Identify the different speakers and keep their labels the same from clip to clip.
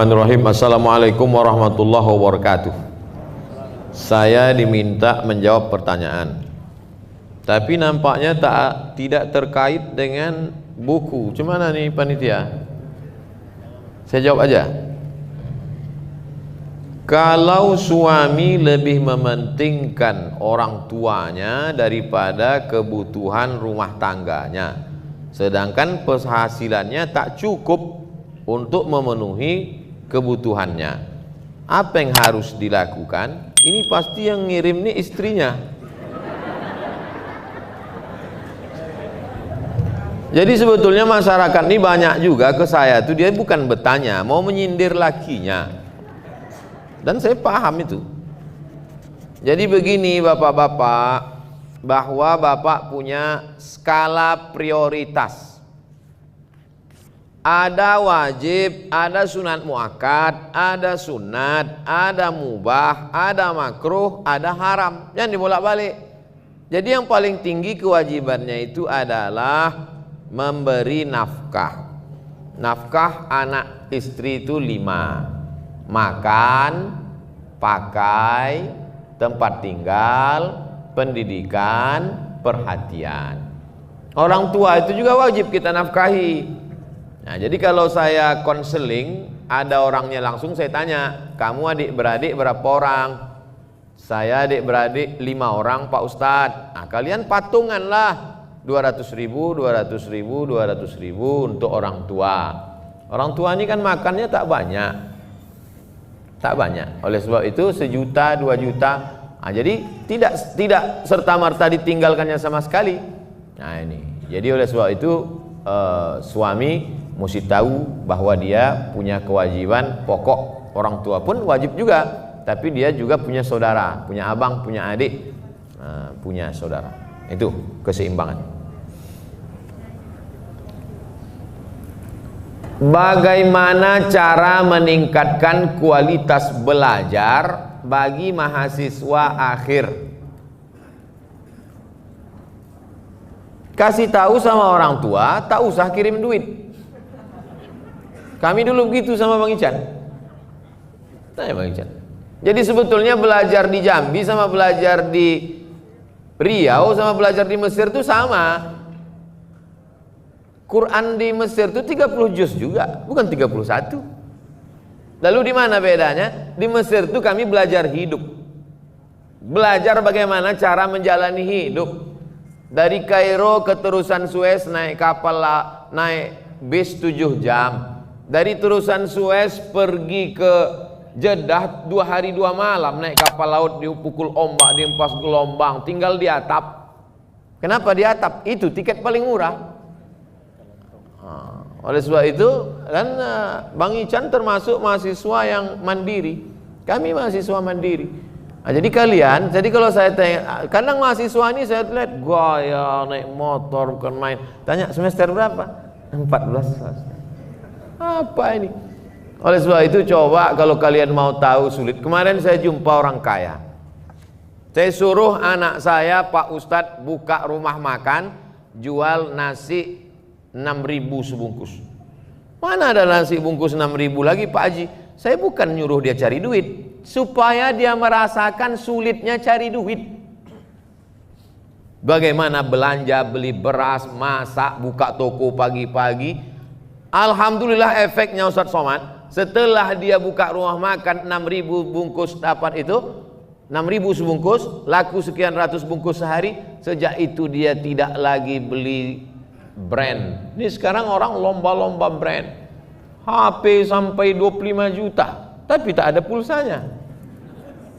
Speaker 1: Bismillahirrahmanirrahim. Assalamualaikum warahmatullahi wabarakatuh. Saya diminta menjawab pertanyaan, tapi nampaknya tidak terkait dengan buku. Gimana nih panitia? Saya jawab aja. Kalau suami lebih mementingkan orang tuanya daripada kebutuhan rumah tangganya, sedangkan penghasilannya tak cukup untuk memenuhi kebutuhannya, apa yang harus dilakukan? Ini pasti yang ngirim nih istrinya. Jadi sebetulnya masyarakat ini banyak juga ke saya tuh, dia bukan bertanya, mau menyindir lakinya. Dan saya paham itu. Jadi begini bapak-bapak, bahwa bapak punya skala prioritas. Ada wajib, ada sunat muakkad, ada sunat, ada mubah, ada makruh, ada haram. Jangan dibolak-balik. Jadi yang paling tinggi kewajibannya itu adalah memberi nafkah. Nafkah anak istri itu 5. Makan, pakai, tempat tinggal, pendidikan, perhatian. Orang tua itu juga wajib kita nafkahi. Nah, jadi kalau saya konseling, ada orangnya langsung saya tanya, kamu adik-beradik berapa orang? Saya adik-beradik 5 orang Pak Ustadz. Nah, kalian patunganlah 200.000, 200.000, 200.000 untuk orang tua. Orang tua ini kan makannya tak banyak. Tak banyak. Oleh sebab itu 1 juta, 2 juta. Nah, jadi tidak serta-merta ditinggalkannya sama sekali. Nah, ini. Jadi oleh sebab itu suami mesti tahu bahwa dia punya kewajiban pokok. Orang tua pun wajib juga, tapi dia juga punya saudara, punya abang, punya adik, punya saudara. Itu keseimbangan. Bagaimana cara meningkatkan kualitas belajar bagi mahasiswa akhir? Kasih tahu sama orang tua, tak usah kirim duit. Kami dulu begitu sama Bang Ican. Tanya Bang Ican. Jadi sebetulnya belajar di Jambi sama belajar di Riau sama belajar di Mesir itu sama. Quran di Mesir itu 30 juz juga, bukan 31. Lalu di mana bedanya? Di Mesir itu kami belajar hidup. Belajar bagaimana cara menjalani hidup. Dari Kairo ke terusan Suez naik kapal, naik bis 7 jam. Dari terusan Suez pergi ke Jeddah 2 hari 2 malam naik kapal laut, dipukul ombak, dihempas gelombang, tinggal di atap. Kenapa di atap? Itu tiket paling murah. Oleh sebab itu kan Bang Ican termasuk mahasiswa yang mandiri. Kami mahasiswa mandiri. Nah, jadi kalau saya tanya, kadang mahasiswa ini saya lihat gaya naik motor bukan main. Tanya semester berapa? 14. Apa ini? Oleh sebab itu coba kalau kalian mau tahu sulit. Kemarin saya jumpa orang kaya. Saya suruh anak saya, Pak Ustadz, buka rumah makan, jual nasi 6.000 sebungkus. Mana ada nasi bungkus 6.000 lagi Pak Haji? Saya bukan nyuruh dia cari duit, supaya dia merasakan sulitnya cari duit. Bagaimana belanja, beli beras, masak, buka toko pagi-pagi. Alhamdulillah efeknya Ustadz Somad, setelah dia buka rumah makan 6.000 bungkus dapat itu, 6.000 sebungkus, laku sekian ratus bungkus sehari. Sejak itu dia tidak lagi beli brand. Ini sekarang orang lomba-lomba brand. HP sampai 25 juta, tapi tak ada pulsanya.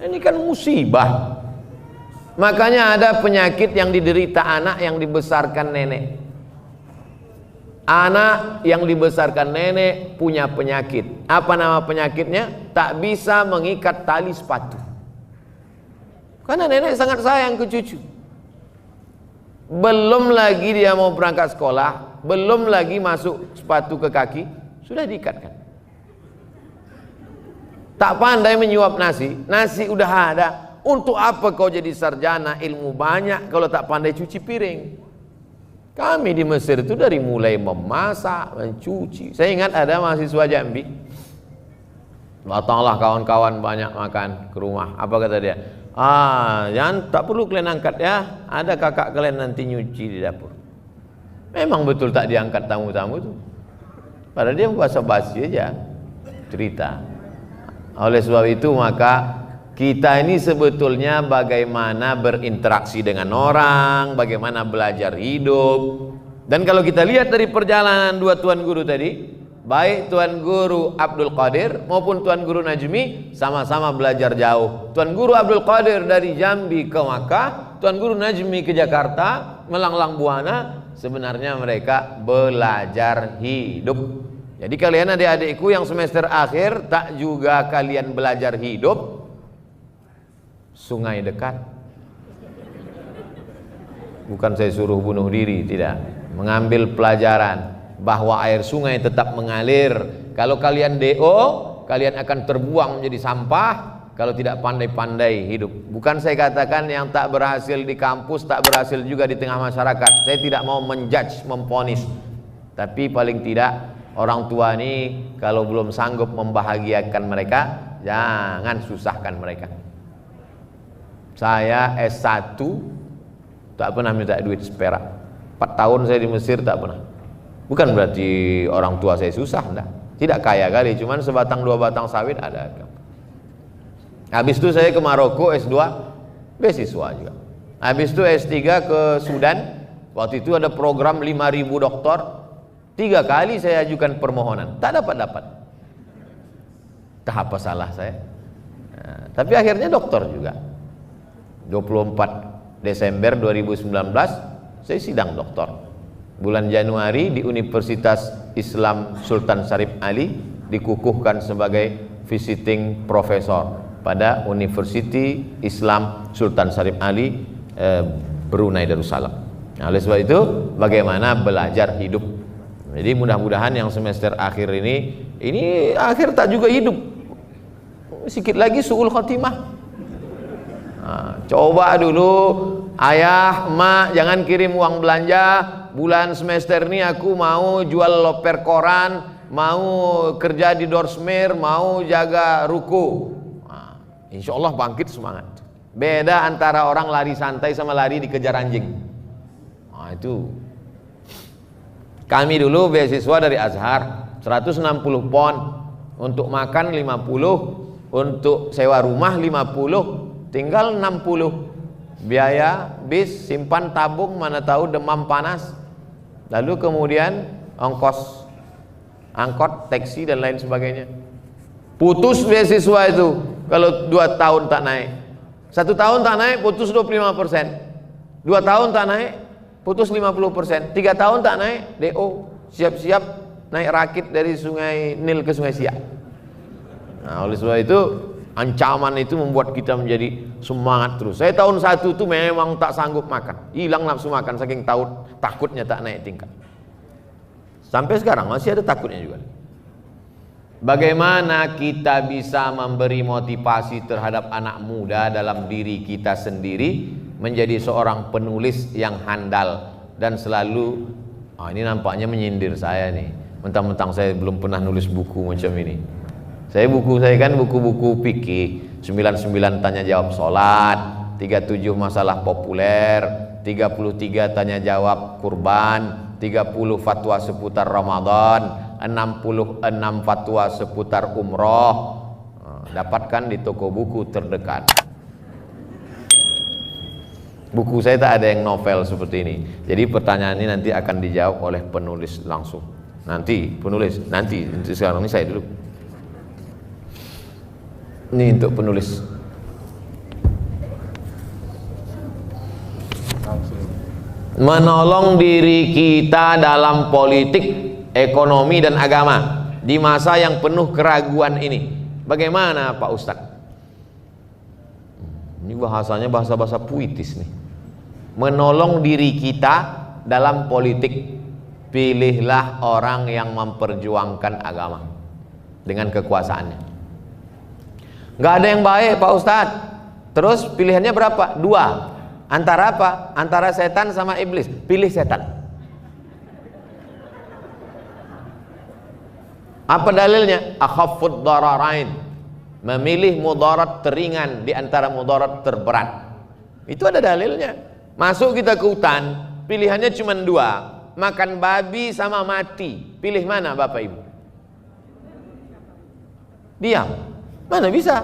Speaker 1: Ini kan musibah. Makanya ada penyakit yang diderita anak yang dibesarkan nenek. Anak yang dibesarkan nenek punya penyakit. Apa nama penyakitnya? Tak bisa mengikat tali sepatu. Karena nenek sangat sayang ke cucu. Belum lagi dia mau berangkat sekolah, belum lagi masuk sepatu ke kaki, sudah diikatkan. Tak pandai menyuap nasi, nasi udah ada. Untuk apa kau jadi sarjana ilmu banyak kalau tak pandai cuci piring? Kami di Mesir itu dari mulai memasak, mencuci. Saya ingat ada mahasiswa Jambi, Datanglah kawan-kawan banyak makan ke rumah. Apa kata dia? Jangan, tak perlu kalian angkat ya. Ada kakak kalian nanti nyuci di dapur. Memang betul tak diangkat tamu-tamu itu. Padahal dia basa-basi aja cerita. Oleh sebab itu maka kita ini sebetulnya bagaimana berinteraksi dengan orang, bagaimana belajar hidup. Dan kalau kita lihat dari perjalanan dua tuan guru tadi, baik Tuan Guru Abdul Qadir maupun Tuan Guru Najmi sama-sama belajar jauh. Tuan Guru Abdul Qadir dari Jambi ke Makkah, Tuan Guru Najmi ke Jakarta, melanglang buana. Sebenarnya mereka belajar hidup. Jadi kalian adik-adikku yang semester akhir, tak juga kalian belajar hidup? Sungai dekat. Bukan saya suruh bunuh diri, tidak. Mengambil pelajaran bahwa air sungai tetap mengalir. Kalau kalian DO, kalian akan terbuang menjadi sampah kalau tidak pandai-pandai hidup. Bukan saya katakan yang tak berhasil di kampus tak berhasil juga di tengah masyarakat. Saya tidak mau menjudge, memponis. Tapi paling tidak orang tua ini kalau belum sanggup membahagiakan mereka, jangan susahkan mereka. Saya S1 tak pernah minta duit seperak. 4 tahun saya di Mesir tak pernah. Bukan berarti orang tua saya susah, enggak. Tidak kaya kali, cuman sebatang dua batang sawit ada. Habis itu saya ke Maroko S2, beasiswa juga. Habis itu S3 ke Sudan. Waktu itu ada program 5.000 doktor. 3 kali saya ajukan permohonan, tak dapat. Tak apa salah saya. Nah, tapi akhirnya doktor juga. 24 Desember 2019 saya sidang doktor. Bulan Januari di Universitas Islam Sultan Syarif Ali dikukuhkan sebagai visiting professor pada University Islam Sultan Syarif Ali Brunei Darussalam. Nah, oleh sebab itu bagaimana belajar hidup. Jadi mudah-mudahan yang semester akhir ini akhir tak juga hidup. Sikit lagi suul khotimah. Nah, coba dulu ayah, emak jangan kirim uang belanja. Bulan semester ini aku mau jual loper koran, mau kerja di Dorsmer, mau jaga ruko. Nah, insya Allah bangkit semangat. Beda antara orang lari santai sama lari dikejar anjing. Nah, itu. Kami dulu beasiswa dari Azhar 160 pon, untuk makan 50, untuk sewa rumah 50, tinggal 60. Biaya bis, simpan tabung, mana tahu demam panas. Lalu kemudian ongkos angkot, taksi dan lain sebagainya. Putus beasiswa itu kalau 2 tahun tak naik. 1 tahun tak naik putus 25%. 2 tahun tak naik putus 50%. 3 tahun tak naik DO, siap-siap naik rakit dari Sungai Nil ke Sungai Siak. Nah, oleh sebab itu ancaman itu membuat kita menjadi semangat terus. Saya tahun 1 itu memang tak sanggup makan, hilang nafsu makan saking takutnya tak naik tingkat. Sampai sekarang masih ada takutnya juga. Bagaimana kita bisa memberi motivasi terhadap anak muda dalam diri kita sendiri menjadi seorang penulis yang handal dan selalu ini nampaknya menyindir saya nih, mentang-mentang saya belum pernah nulis buku macam ini. Buku saya kan buku-buku fikih, 99 tanya jawab salat, 37 masalah populer, 33 tanya jawab kurban, 30 fatwa seputar Ramadan, 66 fatwa seputar umroh. Dapatkan di toko buku terdekat. Buku saya tak ada yang novel seperti ini. Jadi pertanyaan ini nanti akan dijawab oleh penulis langsung. Nanti sekarang ini saya dulu. Ini untuk penulis. Menolong diri kita dalam politik, ekonomi dan agama di masa yang penuh keraguan ini. Bagaimana Pak Ustadz? Ini bahasanya bahasa-bahasa puitis nih. Menolong diri kita dalam politik. Pilihlah orang yang memperjuangkan agama dengan kekuasaannya. Nggak ada yang baik Pak Ustadz. Terus pilihannya berapa? 2. Antara apa? Antara setan sama iblis. Pilih setan. Apa dalilnya? Akhaffud dararain. memilih mudarat teringan di antara mudarat terberat. Itu ada dalilnya. Masuk kita ke hutan, pilihannya cuma dua, makan babi sama mati. Pilih mana Bapak Ibu? Diam. Mana bisa?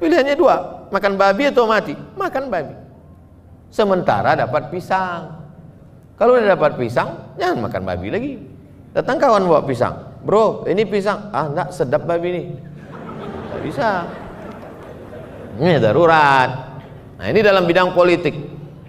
Speaker 1: Pilihannya dua, makan babi atau mati. Makan babi. Sementara dapat pisang. Kalau udah dapat pisang, jangan makan babi lagi. Datang kawan bawa pisang, bro ini pisang. Ah enggak, sedap babi ini. Nggak bisa. Ini darurat. Nah ini dalam bidang politik.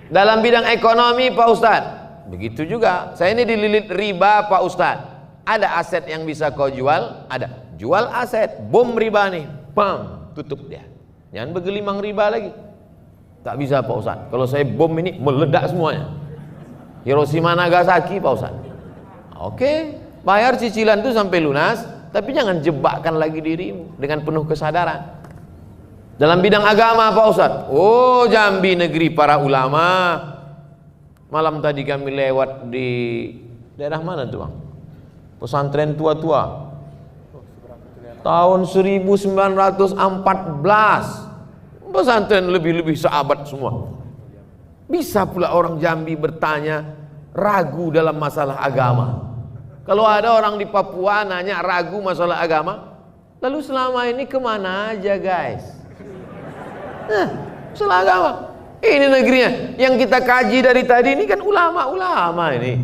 Speaker 1: Dalam bidang ekonomi Pak Ustadz, begitu juga. Saya ini dililit riba Pak Ustadz. Ada aset yang bisa kau jual? Ada. Jual aset, bom riba nih, bam, tutup dia. Jangan bergelimang riba lagi. Tak bisa Pak Ustadz. Kalau saya bom ini meledak semuanya. Hiroshima Nagasaki Pak Ustadz. Oke, bayar cicilan itu sampai lunas, tapi jangan jebakkan lagi dirimu dengan penuh kesadaran. Dalam bidang agama Pak Ustadz, oh Jambi negeri para ulama. Malam tadi kami lewat di daerah mana tuh Bang? Pesantren tua-tua. Tahun 1914. Pesantren lebih-lebih sahabat semua. Bisa pula orang Jambi bertanya, ragu dalam masalah agama. Kalau ada orang di Papua nanya ragu masalah agama, lalu selama ini kemana aja guys? Nah, masalah agama. Ini negerinya. Yang kita kaji dari tadi ini kan ulama-ulama ini.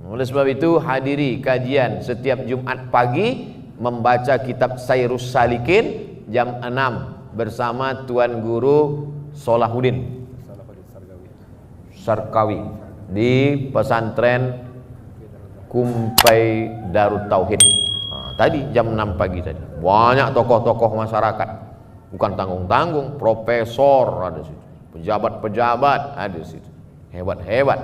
Speaker 1: Oleh sebab itu hadiri kajian setiap Jumat pagi, membaca kitab Sairus Salikin jam 6 bersama Tuan Guru Solahuddin Sarkawi di pesantren Kumpai Darut Tauhid. Nah, tadi jam 6 pagi tadi. Banyak tokoh-tokoh masyarakat. Bukan tanggung-tanggung, profesor ada situ. Pejabat-pejabat ada situ. Hebat-hebat.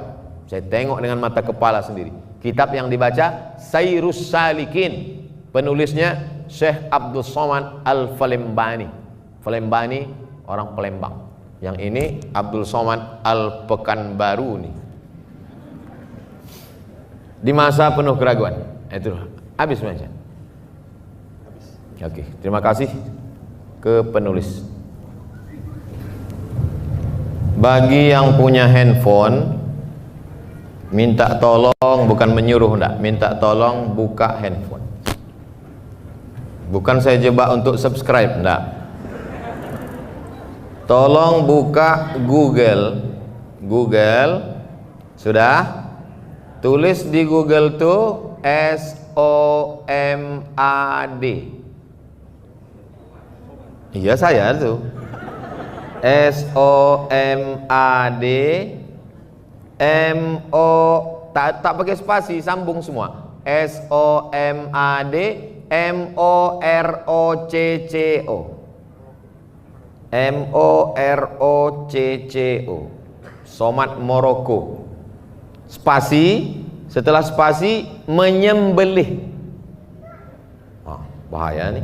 Speaker 1: Saya tengok dengan mata kepala sendiri. Kitab yang dibaca Sairus Salikin. Penulisnya Syekh Abdul Somad Al-Falembani. Falembani orang Palembang. Yang ini Abdul Somad Al-Pekanbaru nih. Di masa penuh keraguan. Itu habis baca. Oke, terima kasih ke penulis. Bagi yang punya handphone, minta tolong, bukan menyuruh enggak, minta tolong buka handphone. Bukan saya jebak untuk subscribe, enggak. Tolong buka Google. Google. Sudah? Tulis di Google tuh SOMAD. Iya saya tuh. SOMAD MO tak pakai spasi, sambung semua. SOMAD MOROCCO. MOROCCO. Somad Moroko. Spasi, setelah spasi menyembelih. Bahaya nih.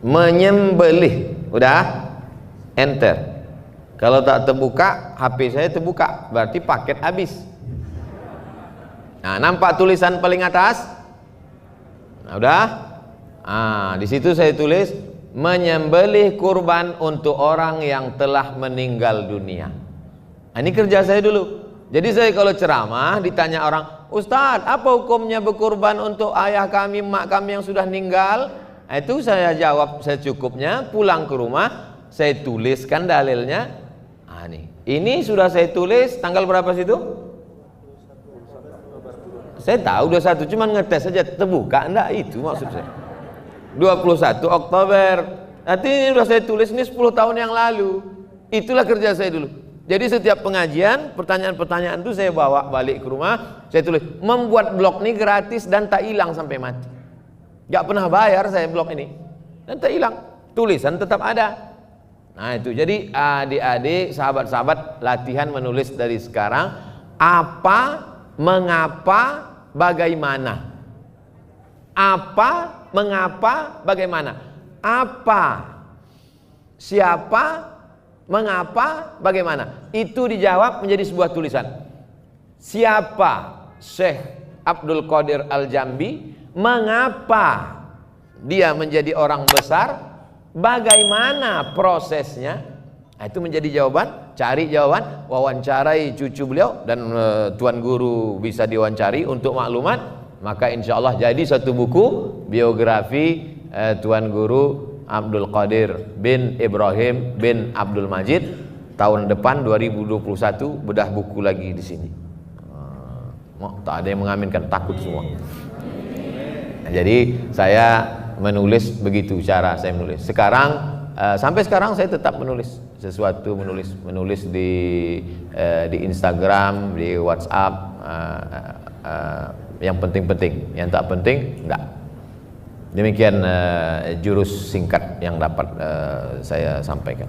Speaker 1: Menyembelih. Udah? Enter. Kalau tak terbuka, HP saya terbuka, berarti paket habis. Nah, nampak tulisan paling atas? Nah, udah? Nah, di situ saya tulis menyembelih kurban untuk orang yang telah meninggal dunia. Nah, ini kerja saya dulu. Jadi saya kalau ceramah ditanya orang, Ustadz, apa hukumnya berkurban untuk ayah kami, mak kami yang sudah meninggal? Nah, itu saya jawab secukupnya, pulang ke rumah, saya tuliskan dalilnya. Nah, ini sudah saya tulis tanggal berapa situ? Saya tahu 21, cuman ngetes saja, terbuka enggak, itu maksud saya. 21 Oktober. Nanti ini sudah saya tulis ini 10 tahun yang lalu. Itulah kerja saya dulu. Jadi setiap pengajian, pertanyaan-pertanyaan itu saya bawa balik ke rumah, saya tulis. Membuat blog ini gratis dan tak hilang sampai mati. Gak pernah bayar saya blog ini. Dan tak hilang. Tulisan tetap ada. Nah itu, jadi adik-adik, sahabat-sahabat, latihan menulis dari sekarang. Apa, mengapa, bagaimana. Apa, mengapa, bagaimana. Apa, siapa, mengapa, bagaimana. Itu dijawab menjadi sebuah tulisan. Siapa Syekh Abdul Qadir Al-Jambi, mengapa dia menjadi orang besar, bagaimana prosesnya? Nah, itu menjadi jawaban. Cari jawaban, wawancarai cucu beliau, dan Tuan Guru bisa diwawancari untuk maklumat. Maka insya Allah jadi satu buku biografi Tuan Guru Abdul Qadir bin Ibrahim bin Abdul Majid. Tahun depan 2021 bedah buku lagi di sini. Tak ada yang mengaminkan, takut semua. Jadi saya menulis begitu cara saya menulis. Sekarang sampai sekarang saya tetap menulis sesuatu, menulis di Instagram, di WhatsApp, yang penting-penting, yang tak penting enggak. Demikian jurus singkat yang dapat saya sampaikan.